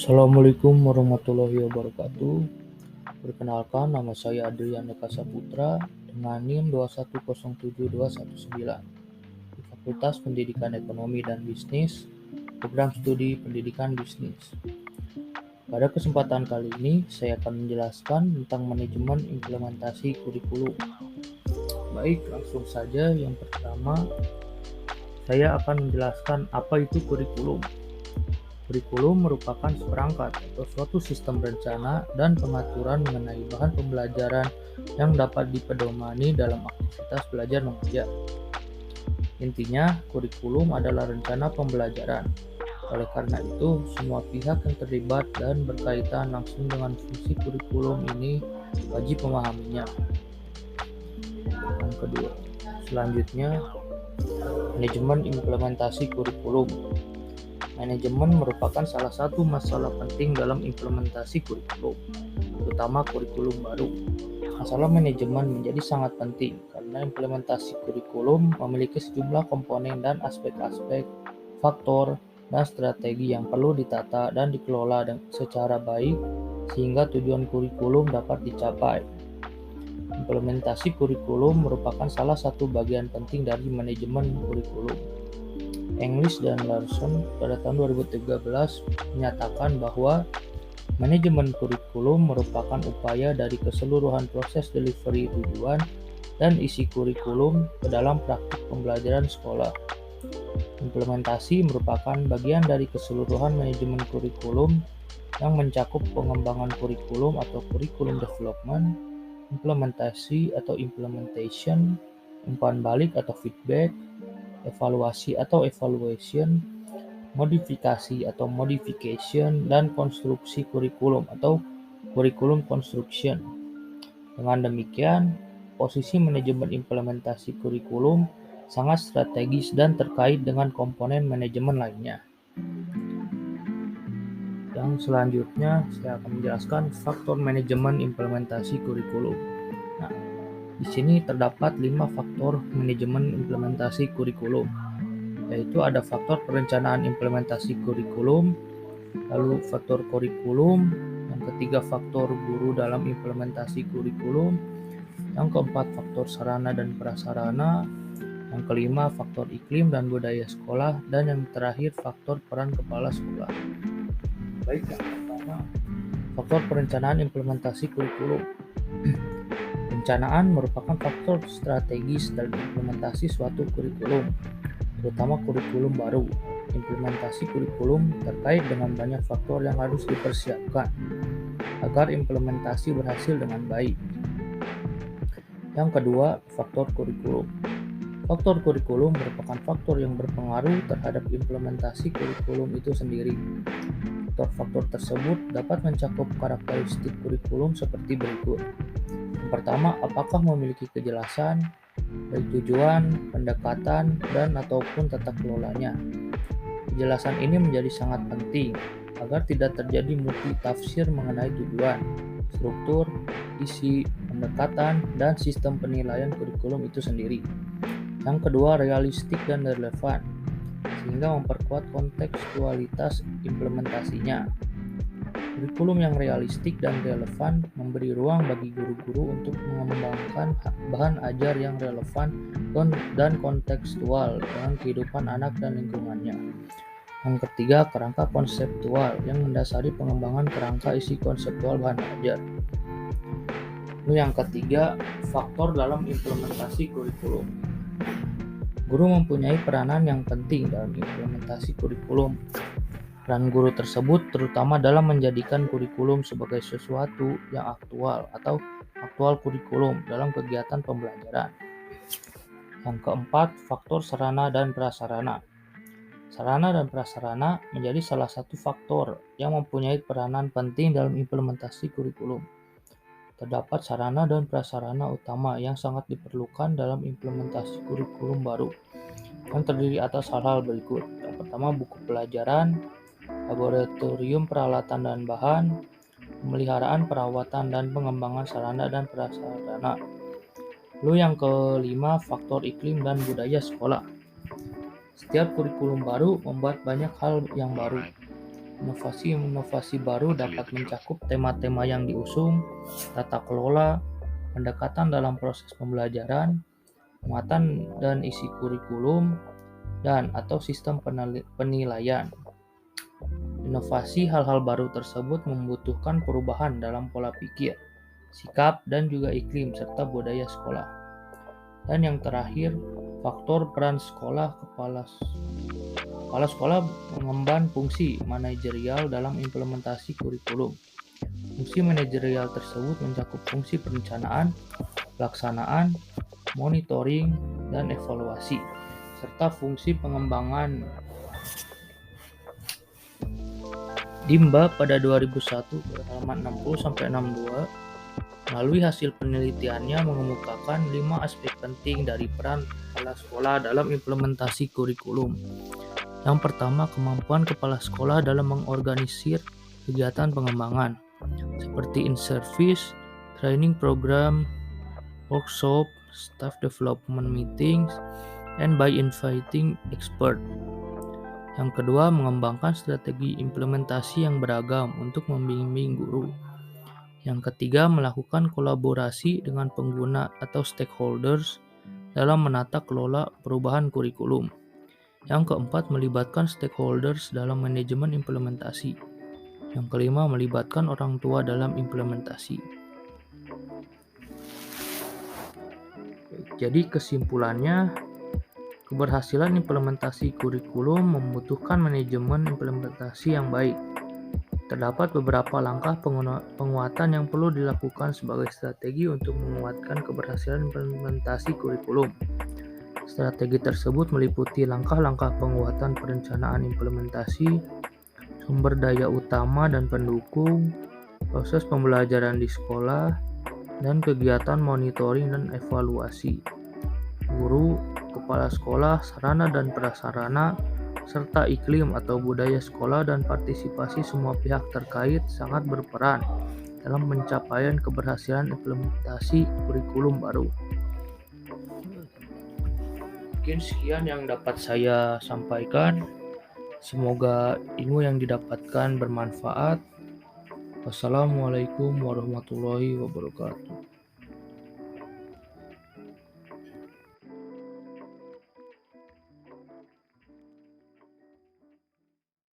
Assalamualaikum warahmatullahi wabarakatuh. Perkenalkan, nama saya Adrian Eka Saputra dengan NIM 2107219 di Fakultas Pendidikan Ekonomi dan Bisnis, Program Studi Pendidikan Bisnis. Pada kesempatan kali ini, saya akan menjelaskan tentang manajemen implementasi kurikulum. Baik, langsung saja. Yang pertama, saya akan menjelaskan apa itu kurikulum. Kurikulum merupakan seperangkat atau suatu sistem rencana dan pengaturan mengenai bahan pembelajaran yang dapat dipedomani dalam aktivitas belajar mengajar. Intinya, kurikulum adalah rencana pembelajaran. Oleh karena itu, semua pihak yang terlibat dan berkaitan langsung dengan fungsi kurikulum ini wajib memahaminya. Yang kedua, selanjutnya, manajemen implementasi kurikulum. Manajemen merupakan salah satu masalah penting dalam implementasi kurikulum, terutama kurikulum baru. Masalah manajemen menjadi sangat penting karena implementasi kurikulum memiliki sejumlah komponen dan aspek-aspek, faktor, dan strategi yang perlu ditata dan dikelola secara baik sehingga tujuan kurikulum dapat dicapai. Implementasi kurikulum merupakan salah satu bagian penting dari manajemen kurikulum. English dan Larson pada tahun 2013 menyatakan bahwa manajemen kurikulum merupakan upaya dari keseluruhan proses delivery tujuan dan isi kurikulum ke dalam praktik pembelajaran sekolah. Implementasi merupakan bagian dari keseluruhan manajemen kurikulum yang mencakup pengembangan kurikulum atau curriculum development, implementasi atau implementation, umpan balik atau feedback, evaluasi atau evaluation, modifikasi atau modification, dan konstruksi kurikulum atau curriculum construction. Dengan demikian, posisi manajemen implementasi kurikulum sangat strategis dan terkait dengan komponen manajemen lainnya. Yang selanjutnya, saya akan menjelaskan faktor manajemen implementasi kurikulum. Di sini terdapat 5 faktor manajemen implementasi kurikulum, yaitu ada faktor perencanaan implementasi kurikulum, lalu faktor kurikulum, yang ketiga faktor guru dalam implementasi kurikulum, yang keempat faktor sarana dan prasarana, yang kelima faktor iklim dan budaya sekolah, dan yang terakhir faktor peran kepala sekolah. Baik, yang pertama, faktor perencanaan implementasi kurikulum. Perencanaan merupakan faktor strategis dalam implementasi suatu kurikulum, terutama kurikulum baru. Implementasi kurikulum terkait dengan banyak faktor yang harus dipersiapkan agar implementasi berhasil dengan baik. Yang kedua, faktor kurikulum. Faktor kurikulum merupakan faktor yang berpengaruh terhadap implementasi kurikulum itu sendiri. Faktor-faktor tersebut dapat mencakup karakteristik kurikulum seperti berikut. Pertama, apakah memiliki kejelasan, baik tujuan, pendekatan, dan ataupun tata kelolanya. Kejelasan ini menjadi sangat penting agar tidak terjadi multitafsir mengenai tujuan, struktur, isi, pendekatan, dan sistem penilaian kurikulum itu sendiri. Yang kedua, realistik dan relevan, sehingga memperkuat kontekstualitas implementasinya. Kurikulum yang realistik dan relevan memberi ruang bagi guru-guru untuk mengembangkan bahan ajar yang relevan dan kontekstual dengan kehidupan anak dan lingkungannya. Yang ketiga, kerangka konseptual yang mendasari pengembangan kerangka isi konseptual bahan ajar. Lalu yang ketiga, faktor dalam implementasi kurikulum. Guru mempunyai peranan yang penting dalam implementasi kurikulum. Peran guru tersebut terutama dalam menjadikan kurikulum sebagai sesuatu yang aktual atau aktual kurikulum dalam kegiatan pembelajaran. Yang keempat, faktor sarana dan prasarana. Sarana dan prasarana menjadi salah satu faktor yang mempunyai peranan penting dalam implementasi kurikulum. Terdapat sarana dan prasarana utama yang sangat diperlukan dalam implementasi kurikulum baru, yang terdiri atas hal-hal berikut. Yang pertama, buku pelajaran, laboratorium peralatan dan bahan, pemeliharaan, perawatan, dan pengembangan sarana dan prasarana. Lalu yang kelima, faktor iklim dan budaya sekolah. Setiap kurikulum baru membuat banyak hal yang baru. Inovasi-inovasi baru dapat mencakup tema-tema yang diusung, tata kelola, pendekatan dalam proses pembelajaran, muatan dan isi kurikulum, dan atau sistem penilaian. Inovasi hal-hal baru tersebut membutuhkan perubahan dalam pola pikir, sikap, dan juga iklim serta budaya sekolah. Dan yang terakhir, faktor peran sekolah. Kepala sekolah mengemban fungsi manajerial dalam implementasi kurikulum. Fungsi manajerial tersebut mencakup fungsi perencanaan, pelaksanaan, monitoring, dan evaluasi, serta fungsi pengembangan. Dimba pada 2001 halaman 60-62 melalui hasil penelitiannya mengemukakan 5 aspek penting dari peran kepala sekolah dalam implementasi kurikulum. Yang pertama, kemampuan kepala sekolah dalam mengorganisir kegiatan pengembangan seperti in-service, training program, workshop, staff development meetings, and by inviting expert. Yang kedua, mengembangkan strategi implementasi yang beragam untuk membimbing guru. Yang ketiga, melakukan kolaborasi dengan pengguna atau stakeholders dalam menata kelola perubahan kurikulum. Yang keempat, melibatkan stakeholders dalam manajemen implementasi. Yang kelima, melibatkan orang tua dalam implementasi. Jadi kesimpulannya, keberhasilan implementasi kurikulum membutuhkan manajemen implementasi yang baik. Terdapat beberapa langkah penguatan yang perlu dilakukan sebagai strategi untuk menguatkan keberhasilan implementasi kurikulum. Strategi tersebut meliputi langkah-langkah penguatan perencanaan implementasi, sumber daya utama dan pendukung, proses pembelajaran di sekolah, dan kegiatan monitoring dan evaluasi. Guru, kepala sekolah, sarana dan prasarana, serta iklim atau budaya sekolah dan partisipasi semua pihak terkait sangat berperan dalam pencapaian keberhasilan implementasi kurikulum baru. Mungkin sekian yang dapat saya sampaikan. Semoga ilmu yang didapatkan bermanfaat. Wassalamualaikum warahmatullahi wabarakatuh.